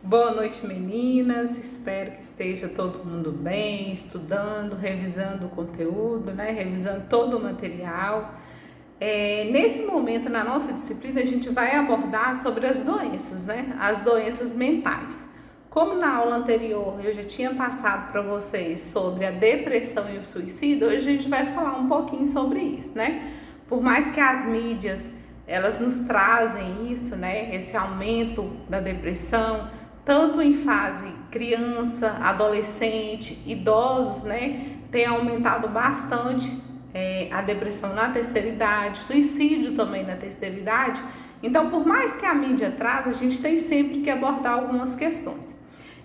Boa noite, meninas. Espero que esteja todo mundo bem, estudando, revisando o conteúdo, revisando todo o material. Nesse momento, na nossa disciplina, a gente vai abordar sobre as doenças, as doenças mentais. Como na aula anterior eu já tinha passado para vocês sobre a depressão e o suicídio, hoje a gente vai falar um pouquinho sobre isso, Por mais que as mídias, elas nos trazem isso, esse aumento da depressão, tanto em fase criança, adolescente, idosos, tem aumentado bastante a depressão na terceira idade, suicídio também na terceira idade. Então, por mais que a mídia traz, a gente tem sempre que abordar algumas questões.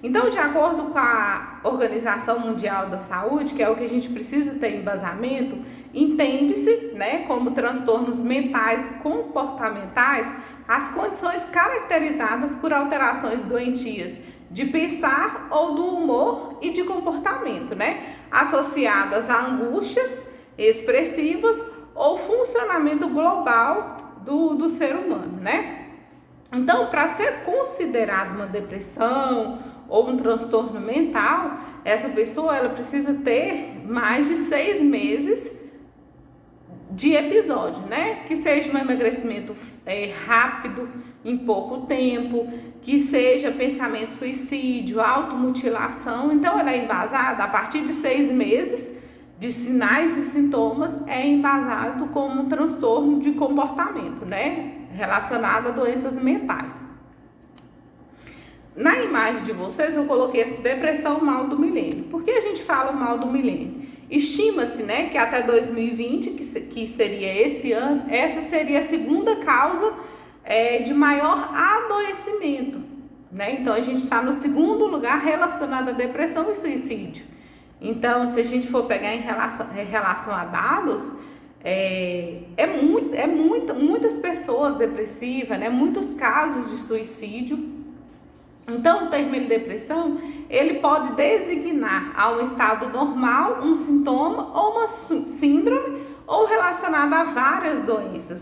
Então, de acordo com a Organização Mundial da Saúde, que é o que a gente precisa ter embasamento, entende-se, como transtornos mentais e comportamentais as condições caracterizadas por alterações doentias de pensar ou do humor e de comportamento, associadas a angústias expressivas ou funcionamento global do ser humano, Então, para ser considerado uma depressão ou um transtorno mental, essa pessoa ela precisa ter mais de 6 meses de episódio, Que seja um emagrecimento rápido, em pouco tempo, que seja pensamento suicídio, automutilação. Então, ela é embasada a partir de 6 meses de sinais e sintomas, é embasado como um transtorno de comportamento, relacionado a doenças mentais. Na imagem de vocês eu coloquei essa depressão mal do milênio. Por que a gente fala mal do milênio? Estima-se, que até 2020, que seria esse ano, essa seria a segunda causa de maior adoecimento, Então a gente está no segundo lugar relacionado à depressão e suicídio. Então, se a gente for pegar em relação a dados, muitas pessoas depressivas, muitos casos de suicídio. Então, o termo depressão, ele pode designar a um estado normal, um sintoma ou uma síndrome, ou relacionada a várias doenças,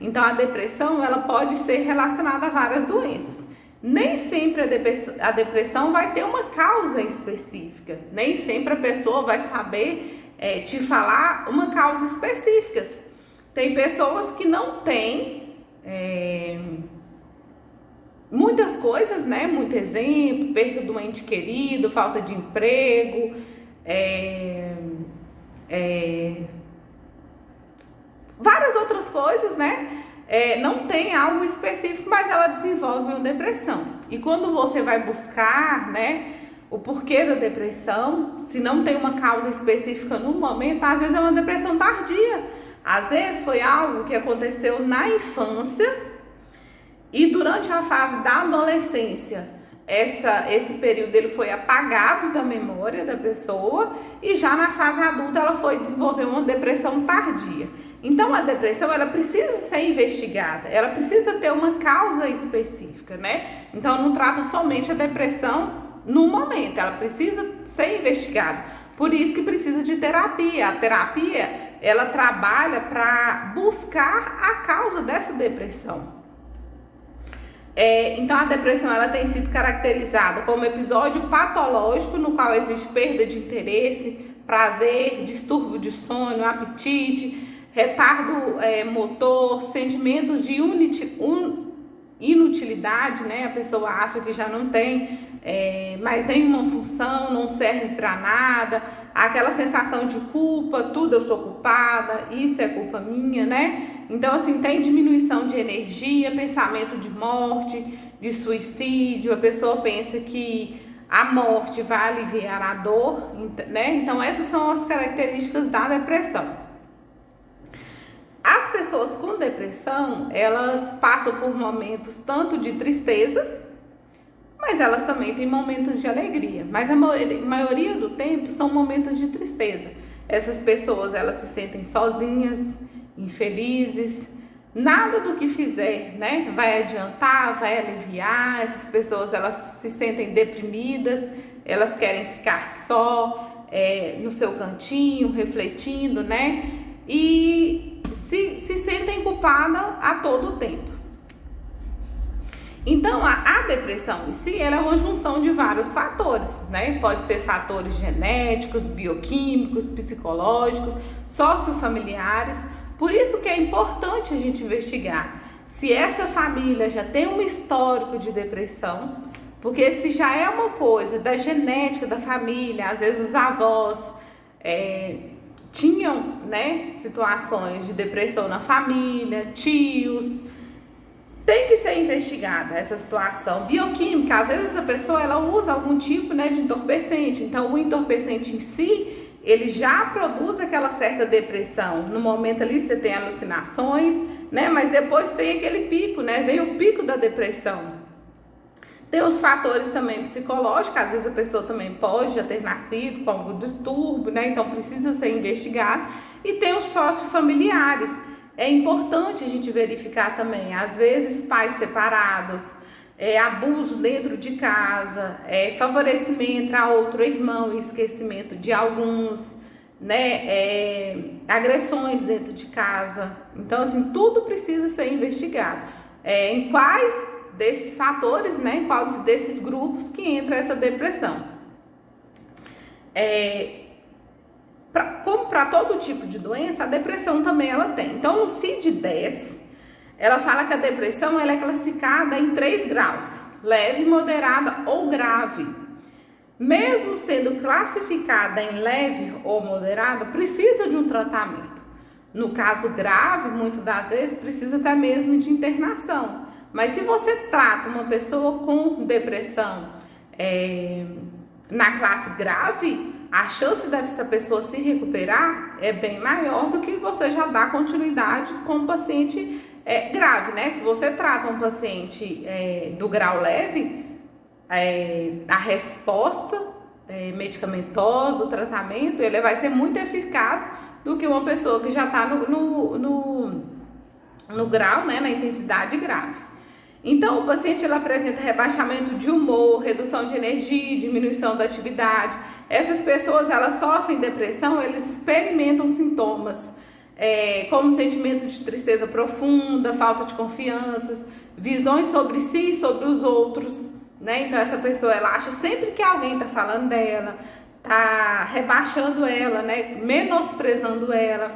Então, a depressão, ela pode ser relacionada a várias doenças. Nem sempre a depressão vai ter uma causa específica, nem sempre a pessoa vai saber te falar uma causa específica. Tem pessoas que não têm muitas coisas, muito exemplo, perda do ente querido, falta de emprego, várias outras coisas, não tem algo específico, mas ela desenvolve uma depressão. E quando você vai buscar, o porquê da depressão, se não tem uma causa específica no momento, às vezes é uma depressão tardia. Às vezes foi algo que aconteceu na infância e durante a fase da adolescência, esse período ele foi apagado da memória da pessoa e já na fase adulta ela foi desenvolver uma depressão tardia. Então, a depressão, ela precisa ser investigada, ela precisa ter uma causa específica, Então, não trata somente a depressão no momento, ela precisa ser investigada. Por isso que precisa de terapia. A terapia, ela trabalha para buscar a causa dessa depressão. Então, a depressão, ela tem sido caracterizada como episódio patológico no qual existe perda de interesse, prazer, distúrbio de sono, apetite, retardo motor, sentimentos de inutilidade, A pessoa acha que já não tem mais nenhuma função, não serve para nada, aquela sensação de culpa, tudo eu sou culpada, isso é culpa minha, Então, assim, tem diminuição de energia, pensamento de morte, de suicídio, a pessoa pensa que a morte vai aliviar a dor, Então, essas são as características da depressão. As pessoas com depressão, elas passam por momentos tanto de tristezas, mas elas também têm momentos de alegria. Mas a maioria do tempo são momentos de tristeza. Essas pessoas, elas se sentem sozinhas, infelizes, nada do que fizer, vai adiantar, vai aliviar. Essas pessoas, elas se sentem deprimidas, elas querem ficar só no seu cantinho, refletindo, E se sentem culpadas a todo tempo. Então, a depressão em si, ela é uma junção de vários fatores, né? Pode ser fatores genéticos, bioquímicos, psicológicos, sociofamiliares. Por isso que é importante a gente investigar se essa família já tem um histórico de depressão, porque se já é uma coisa da genética da família, às vezes os avós tinham, né, situações de depressão na família, tios, tem que ser investigada essa situação bioquímica. Às vezes a pessoa ela usa algum tipo, né, de entorpecente, então o entorpecente em si ele já produz aquela certa depressão. No momento ali você tem alucinações, né, mas depois tem aquele pico, né, vem o pico da depressão. Tem os fatores também psicológicos, às vezes a pessoa também pode já ter nascido com algum distúrbio, né? Então precisa ser investigado. E tem os sociofamiliares. É importante a gente verificar também, às vezes pais separados, abuso dentro de casa, favorecimento a outro irmão e esquecimento de alguns, né? Agressões dentro de casa. Então assim, tudo precisa ser investigado. Em quais desses fatores, né, em qual desses grupos que entra essa depressão. Como para todo tipo de doença, a depressão também ela tem. Então, no CID-10, ela fala que a depressão ela é classificada em 3 graus: leve, moderada ou grave. Mesmo sendo classificada em leve ou moderada, precisa de um tratamento. No caso grave, muitas das vezes, precisa até mesmo de internação. Mas se você trata uma pessoa com depressão na classe grave, a chance dessa pessoa se recuperar é bem maior do que você já dar continuidade com um paciente grave, né? Se você trata um paciente do grau leve, a resposta medicamentosa, o tratamento, ele vai ser muito eficaz do que uma pessoa que já está no grau, né, na intensidade grave. Então, o paciente ele apresenta rebaixamento de humor, redução de energia, diminuição da atividade. Essas pessoas, elas sofrem depressão, eles experimentam sintomas como sentimento de tristeza profunda, falta de confiança, visões sobre si e sobre os outros, né? Então, essa pessoa, ela acha sempre que alguém está falando dela, está rebaixando ela, né? Menosprezando ela.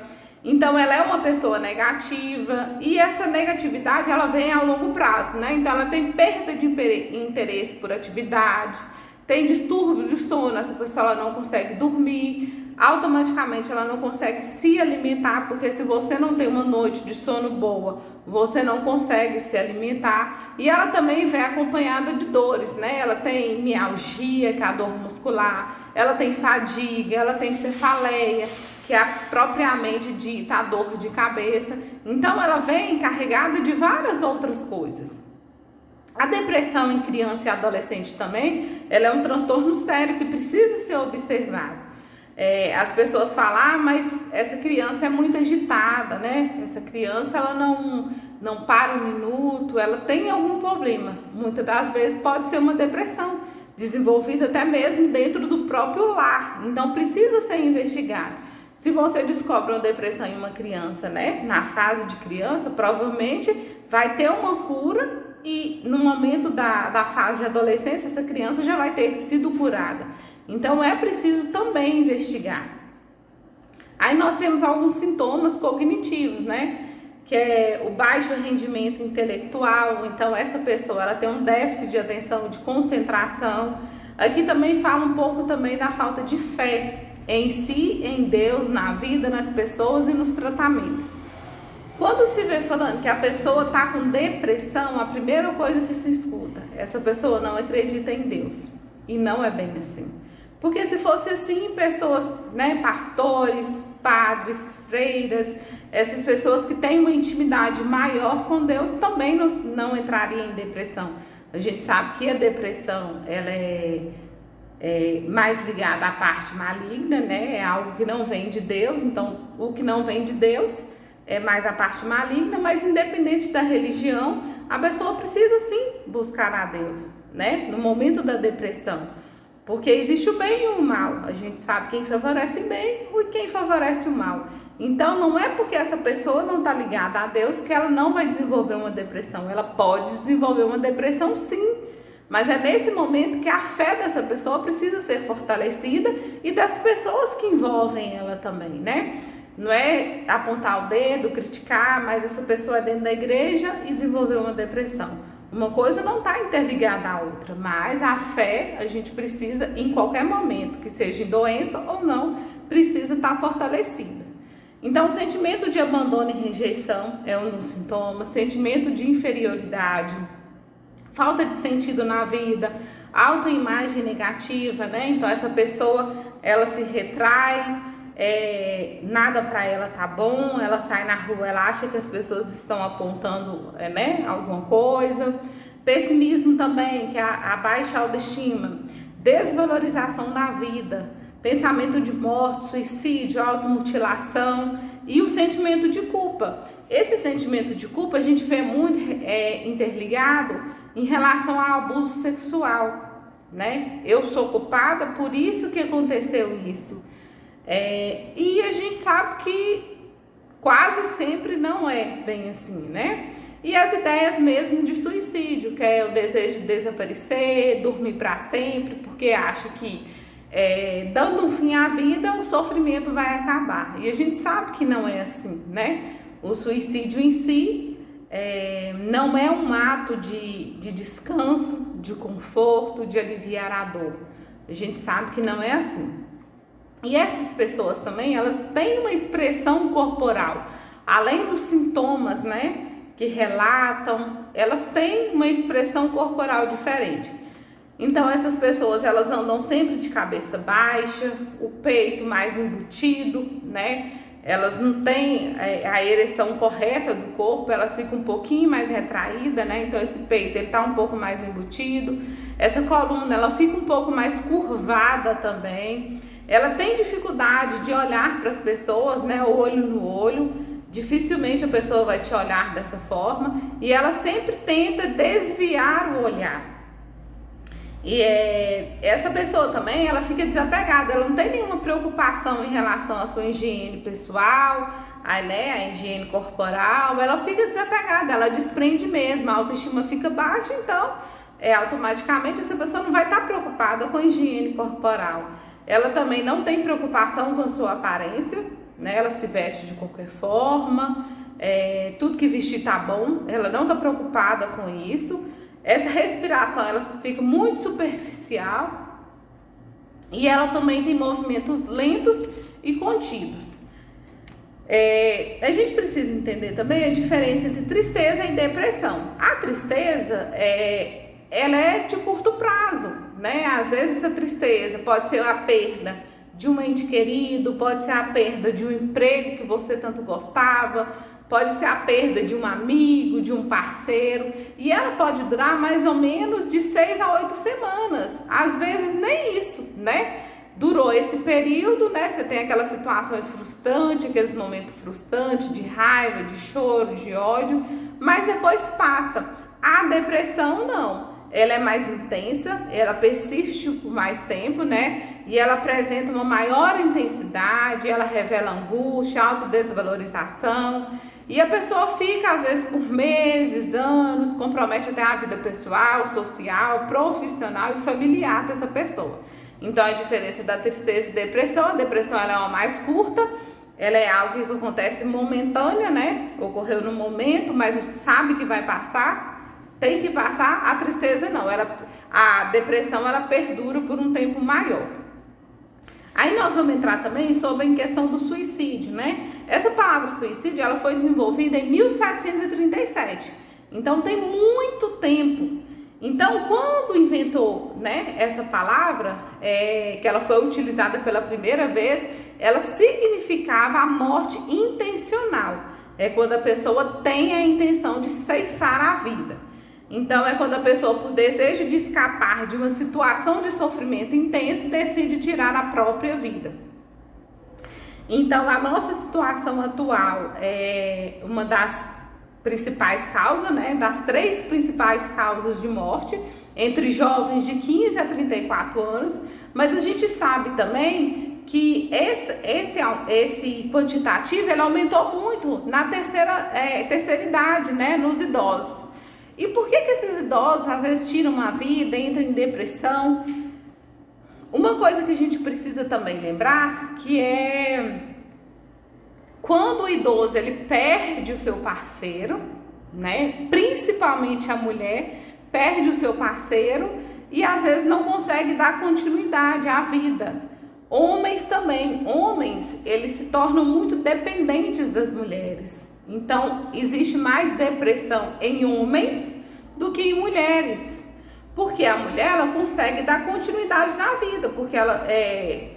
Então, ela é uma pessoa negativa e essa negatividade, ela vem ao longo prazo, né? Então, ela tem perda de interesse por atividades, tem distúrbio de sono, essa pessoa ela não consegue dormir, automaticamente ela não consegue se alimentar, porque se você não tem uma noite de sono boa, você não consegue se alimentar. E ela também vem acompanhada de dores, né? Ela tem mialgia, que é a dor muscular, ela tem fadiga, ela tem cefaleia, que é propriamente dita a dor de cabeça. Então, ela vem carregada de várias outras coisas. A depressão em criança e adolescente também, ela é um transtorno sério que precisa ser observado. As pessoas falam, mas essa criança é muito agitada, né? Essa criança, ela não para um minuto, ela tem algum problema. Muitas das vezes pode ser uma depressão, desenvolvida até mesmo dentro do próprio lar. Então, precisa ser investigado. Se você descobre uma depressão em uma criança, né, na fase de criança, provavelmente vai ter uma cura e no momento da fase de adolescência, essa criança já vai ter sido curada. Então, é preciso também investigar. Aí nós temos alguns sintomas cognitivos, né, que é o baixo rendimento intelectual. Então, essa pessoa ela tem um déficit de atenção, de concentração. Aqui também fala um pouco também da falta de fé em si, em Deus, na vida, nas pessoas e nos tratamentos. Quando se vê falando que a pessoa está com depressão, a primeira coisa que se escuta, essa pessoa não acredita em Deus. E não é bem assim. Porque se fosse assim, pessoas, né, pastores, padres, freiras, essas pessoas que têm uma intimidade maior com Deus também não entrariam em depressão. A gente sabe que a depressão, ela é mais ligada à parte maligna, né? É algo que não vem de Deus. Então, o que não vem de Deus é mais a parte maligna, mas independente da religião, a pessoa precisa sim buscar a Deus, né? No momento da depressão, porque existe o bem e o mal. A gente sabe quem favorece o bem e quem favorece o mal. Então, não é porque essa pessoa não está ligada a Deus que ela não vai desenvolver uma depressão. Ela pode desenvolver uma depressão sim, mas é nesse momento que a fé dessa pessoa precisa ser fortalecida e das pessoas que envolvem ela também, né? Não é apontar o dedo, criticar, mas essa pessoa é dentro da igreja e desenvolveu uma depressão. Uma coisa não está interligada à outra, mas a fé a gente precisa, em qualquer momento, que seja em doença ou não, precisa estar fortalecida. Então, o sentimento de abandono e rejeição é um dos sintomas, sentimento de inferioridade, falta de sentido na vida, autoimagem negativa, né? Então, essa pessoa, ela se retrai, nada para ela tá bom, ela sai na rua, ela acha que as pessoas estão apontando, né, alguma coisa. Pessimismo também, que é a baixa autoestima, desvalorização da vida, pensamento de morte, suicídio, automutilação e o sentimento de culpa. Esse sentimento de culpa a gente vê muito interligado em relação ao abuso sexual, né? Eu sou culpada, por isso que aconteceu isso. E a gente sabe que quase sempre não é bem assim, né? E as ideias mesmo de suicídio, que é o desejo de desaparecer, dormir para sempre, porque acha que dando um fim à vida, o sofrimento vai acabar. E a gente sabe que não é assim, né? O suicídio em si não é um ato de descanso, de conforto, de aliviar a dor. A gente sabe que não é assim. E essas pessoas também, elas têm uma expressão corporal, além dos sintomas, né, que relatam, elas têm uma expressão corporal diferente. Então, essas pessoas, elas andam sempre de cabeça baixa, o peito mais embutido, né, elas não têm a ereção correta do corpo, elas ficam um pouquinho mais retraída, né, então esse peito, ele tá um pouco mais embutido, essa coluna, ela fica um pouco mais curvada também. Ela tem dificuldade de olhar para as pessoas, né, olho no olho, dificilmente a pessoa vai te olhar dessa forma e ela sempre tenta desviar o olhar. E essa pessoa também, ela fica desapegada, ela não tem nenhuma preocupação em relação à sua higiene pessoal, a higiene corporal, ela fica desapegada, ela desprende mesmo, a autoestima fica baixa, então automaticamente essa pessoa não vai estar preocupada com a higiene corporal. Ela também não tem preocupação com a sua aparência, né? Ela se veste de qualquer forma, tudo que vestir tá bom, ela não está preocupada com isso. Essa respiração, ela fica muito superficial e ela também tem movimentos lentos e contidos. A gente precisa entender também a diferença entre tristeza e depressão. A tristeza, ela é de curto prazo, né? Às vezes essa tristeza pode ser a perda de um ente querido, pode ser a perda de um emprego que você tanto gostava, pode ser a perda de um amigo, de um parceiro, e ela pode durar mais ou menos de 6 a 8 semanas, às vezes nem isso, né? Durou esse período, né? Você tem aquelas situações frustrantes, aqueles momentos frustrantes de raiva, de choro, de ódio, mas depois passa. A depressão não. Ela é mais intensa, ela persiste por mais tempo, né? E ela apresenta uma maior intensidade, ela revela angústia, autodesvalorização. E a pessoa fica, às vezes, por meses, anos, compromete até a vida pessoal, social, profissional e familiar dessa pessoa. Então, a diferença da tristeza e depressão, a depressão ela é uma mais curta, ela é algo que acontece momentânea, né? Ocorreu no momento, mas a gente sabe que vai passar. Tem que passar, a tristeza não, a depressão ela perdura por um tempo maior. Aí nós vamos entrar também sobre a questão do suicídio, né? Essa palavra suicídio, ela foi desenvolvida em 1737, então tem muito tempo. Então, quando inventou, né, essa palavra, que ela foi utilizada pela primeira vez, ela significava a morte intencional. É quando a pessoa tem a intenção de ceifar a vida. Então, é quando a pessoa, por desejo de escapar de uma situação de sofrimento intenso, decide tirar a própria vida. Então, a nossa situação atual é uma das principais causas, né? Das 3 principais causas de morte entre jovens de 15 a 34 anos, mas a gente sabe também que esse quantitativo ele aumentou muito na terceira idade, né, nos idosos. E por que esses idosos às vezes tiram a vida, entram em depressão? Uma coisa que a gente precisa também lembrar que é quando o idoso ele perde o seu parceiro, né, principalmente a mulher perde o seu parceiro e às vezes não consegue dar continuidade à vida. Homens também, eles se tornam muito dependentes das mulheres. Então, existe mais depressão em homens do que em mulheres. Porque a mulher, ela consegue dar continuidade na vida, porque ela,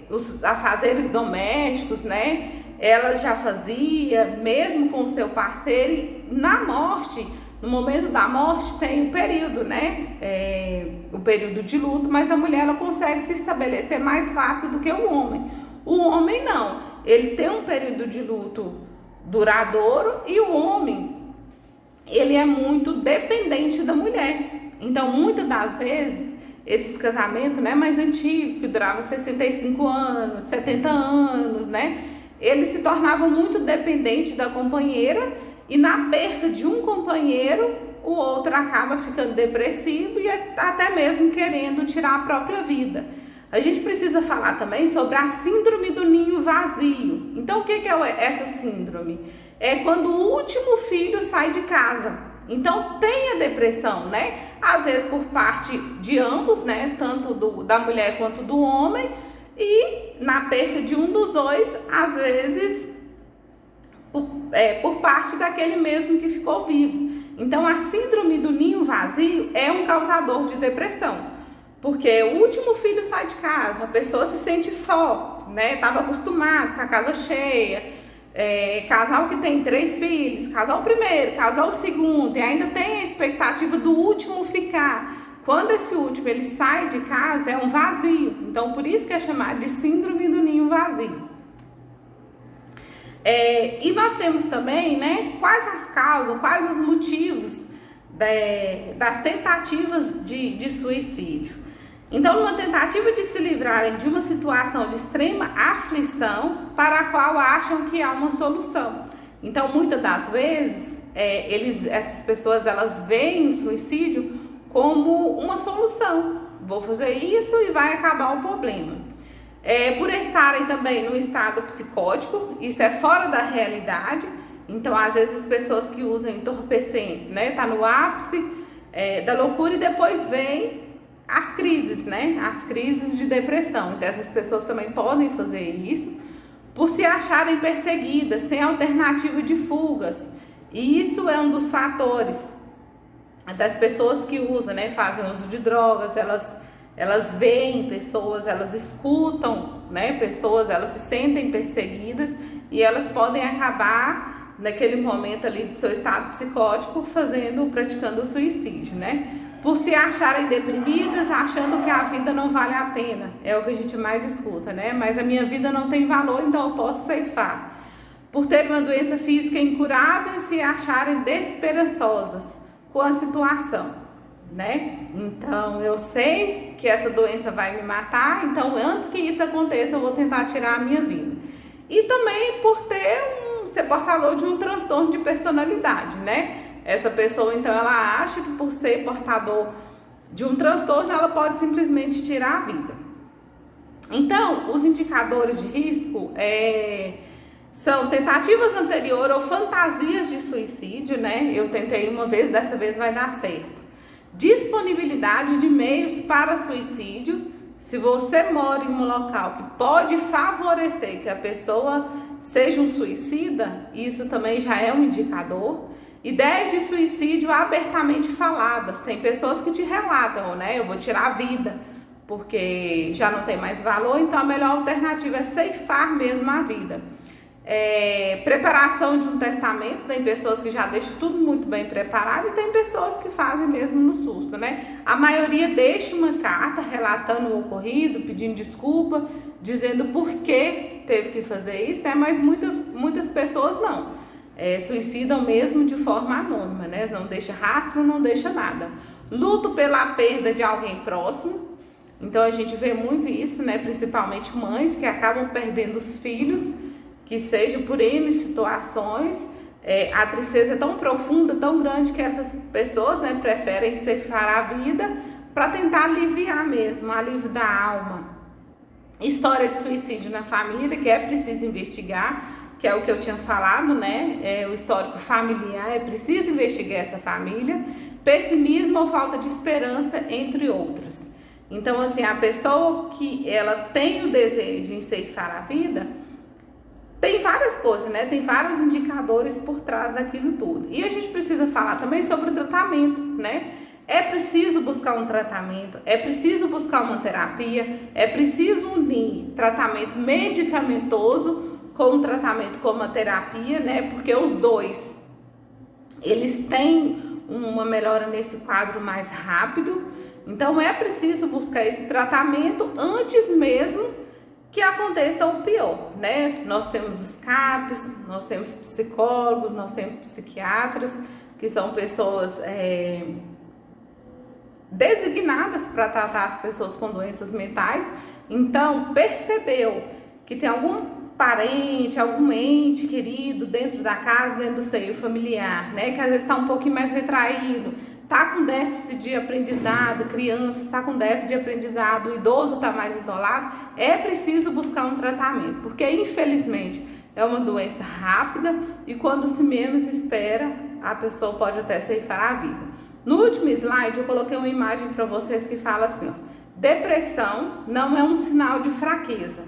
os afazeres domésticos, né, ela já fazia, mesmo com o seu parceiro, e na morte, no momento da morte tem o período, né, o período de luto, mas a mulher ela consegue se estabelecer mais fácil do que o homem. O homem não, ele tem um período de luto duradouro e o homem, ele é muito dependente da mulher. Então, muitas das vezes, esses casamentos, né, mais antigos, que duravam 65 anos, 70 anos, né, eles se tornavam muito dependentes da companheira e na perca de um companheiro, o outro acaba ficando depressivo e até mesmo querendo tirar a própria vida. A gente precisa falar também sobre a síndrome do ninho vazio. Então, o que é essa síndrome? É quando o último filho sai de casa. Então, tem a depressão, né? Às vezes por parte de ambos, né? Tanto da mulher quanto do homem. E na perca de um dos dois, às vezes por parte daquele mesmo que ficou vivo. Então, a síndrome do ninho vazio é um causador de depressão. Porque o último filho sai de casa, a pessoa se sente só, né? Estava acostumado com a casa cheia. Casal que tem 3 filhos, casal primeiro, casal segundo, e ainda tem a expectativa do último ficar. Quando esse último ele sai de casa, é um vazio. Então, por isso que é chamado de síndrome do ninho vazio. E nós temos também, né, quais as causas, quais os motivos das tentativas de suicídio. Então, numa tentativa de se livrarem de uma situação de extrema aflição para a qual acham que há uma solução. Então, muitas das vezes, essas pessoas elas veem o suicídio como uma solução. Vou fazer isso e vai acabar o problema. Por estarem também no estado psicótico, isso é fora da realidade. Então, às vezes, as pessoas que usam entorpecente, né, tá no ápice da loucura e depois vem as crises, né? As crises de depressão. Então, essas pessoas também podem fazer isso por se acharem perseguidas, sem alternativa de fugas. E isso é um dos fatores das pessoas que usam, né? Fazem uso de drogas, elas veem pessoas, elas escutam, né? Pessoas, elas se sentem perseguidas e elas podem acabar, naquele momento ali do seu estado psicótico, praticando o suicídio, né? Por se acharem deprimidas, achando que a vida não vale a pena. É o que a gente mais escuta, né? Mas a minha vida não tem valor, então eu posso ceifar. Por ter uma doença física incurável e se acharem desesperançosas com a situação, né? Então, eu sei que essa doença vai me matar, então antes que isso aconteça, eu vou tentar tirar a minha vida. E também por ser portador de um transtorno de personalidade, né? Essa pessoa, então, ela acha que por ser portador de um transtorno, ela pode simplesmente tirar a vida. Então, os indicadores de risco são tentativas anteriores ou fantasias de suicídio, né? Eu tentei uma vez, dessa vez vai dar certo. Disponibilidade de meios para suicídio. Se você mora em um local que pode favorecer que a pessoa seja um suicida, isso também já é um indicador. Ideias de suicídio abertamente faladas. Tem pessoas que te relatam, né? Eu vou tirar a vida porque já não tem mais valor, então a melhor alternativa é ceifar mesmo a vida. Preparação de um testamento. Tem pessoas que já deixam tudo muito bem preparado e tem pessoas que fazem mesmo no susto, né? A maioria deixa uma carta relatando o ocorrido, pedindo desculpa, dizendo por que teve que fazer isso, né? Mas muitas pessoas não. Suicidam mesmo de forma anônima, né? Não deixa rastro, não deixa nada. Luto pela perda de alguém próximo. Então a gente vê muito isso, né? Principalmente mães que acabam perdendo os filhos, que seja por N situações. A tristeza é tão profunda, tão grande, que essas pessoas, né, preferem ceifar a vida para tentar aliviar mesmo, o alívio da alma. História de suicídio na família, que é preciso investigar, que é o que eu tinha falado, né? O histórico familiar, é preciso investigar essa família. Pessimismo ou falta de esperança, entre outras. Então, assim, a pessoa que ela tem o desejo em ceifar a vida, tem várias coisas, né? Tem vários indicadores por trás daquilo tudo. E a gente precisa falar também sobre o tratamento, né? É preciso buscar um tratamento, é preciso buscar uma terapia, é preciso unir tratamento medicamentoso com um tratamento como a terapia, né? Porque os dois, eles têm uma melhora nesse quadro mais rápido. Então é preciso buscar esse tratamento antes mesmo que aconteça o pior, né? Nós temos os CAPs, nós temos psicólogos, nós temos psiquiatras, que são pessoas designadas para tratar as pessoas com doenças mentais. Então, percebeu que tem algum parente, algum ente querido dentro da casa, dentro do seio familiar, né? Que às vezes está um pouquinho mais retraído, está com déficit de aprendizado, criança está com déficit de aprendizado, o idoso está mais isolado, é preciso buscar um tratamento, porque infelizmente é uma doença rápida e quando se menos espera, a pessoa pode até ceifar a vida. No último slide eu coloquei uma imagem para vocês que fala assim, ó, depressão não é um sinal de fraqueza,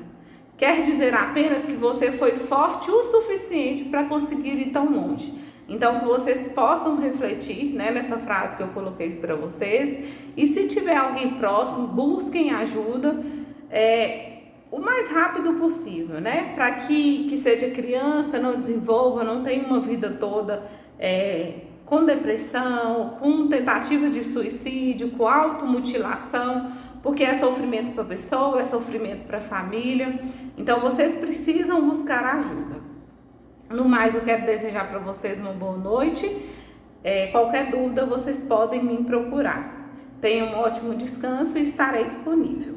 quer dizer apenas que você foi forte o suficiente para conseguir ir tão longe. Então, que vocês possam refletir, né, nessa frase que eu coloquei para vocês. E se tiver alguém próximo, busquem ajuda o mais rápido possível, né? Para que seja criança, não desenvolva, não tenha uma vida toda com depressão, com tentativa de suicídio, com automutilação, porque é sofrimento para a pessoa, é sofrimento para a família. Então, vocês precisam buscar ajuda. No mais, eu quero desejar para vocês uma boa noite. Qualquer dúvida, vocês podem me procurar. Tenham um ótimo descanso e estarei disponível.